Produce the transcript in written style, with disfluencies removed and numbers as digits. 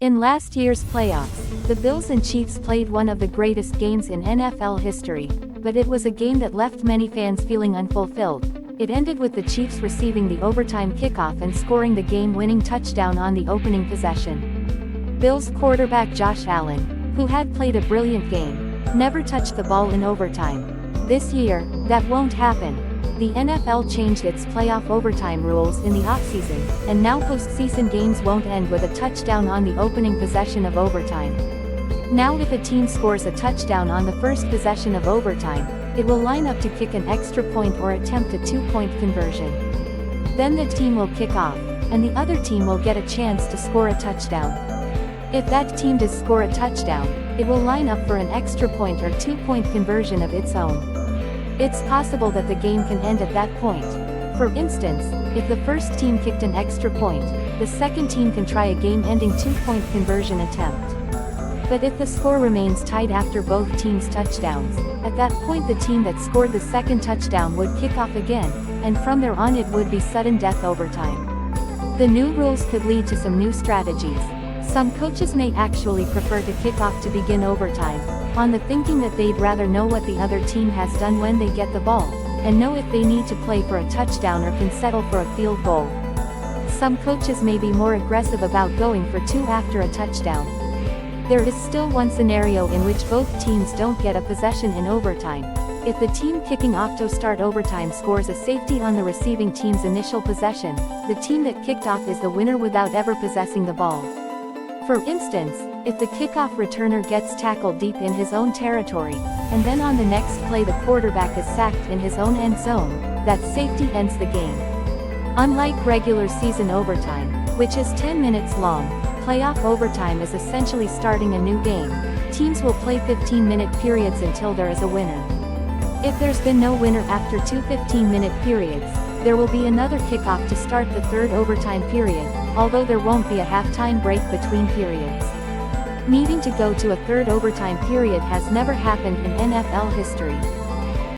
In last year's playoffs, the Bills and Chiefs played one of the greatest games in NFL history, but it was a game that left many fans feeling unfulfilled. It ended with the Chiefs receiving the overtime kickoff and scoring the game-winning touchdown on the opening possession. Bills quarterback Josh Allen, who had played a brilliant game, never touched the ball in overtime. This year, that won't happen. The NFL changed its playoff overtime rules in the offseason, and now postseason games won't end with a touchdown on the opening possession of overtime. Now if a team scores a touchdown on the first possession of overtime, it will line up to kick an extra point or attempt a two-point conversion. Then the team will kick off, and the other team will get a chance to score a touchdown. If that team does score a touchdown, it will line up for an extra point or two-point conversion of its own. It's possible that the game can end at that point. For instance, if the first team kicked an extra point, the second team can try a game-ending two-point conversion attempt. But if the score remains tied after both teams' touchdowns, at that point the team that scored the second touchdown would kick off again, and from there on it would be sudden death overtime. The new rules could lead to some new strategies. Some coaches may actually prefer to kick off to begin overtime, on the thinking that they'd rather know what the other team has done when they get the ball, and know if they need to play for a touchdown or can settle for a field goal. Some coaches may be more aggressive about going for two after a touchdown. There is still one scenario in which both teams don't get a possession in overtime. If the team kicking off to start overtime scores a safety on the receiving team's initial possession, the team that kicked off is the winner without ever possessing the ball. For instance, if the kickoff returner gets tackled deep in his own territory, and then on the next play the quarterback is sacked in his own end zone, that safety ends the game. Unlike regular season overtime, which is 10 minutes long, playoff overtime is essentially starting a new game. Teams will play 15-minute periods until there is a winner. If there's been no winner after two 15-minute periods, there will be another kickoff to start the third overtime period, although there won't be a halftime break between periods. Needing to go to a third overtime period has never happened in NFL history.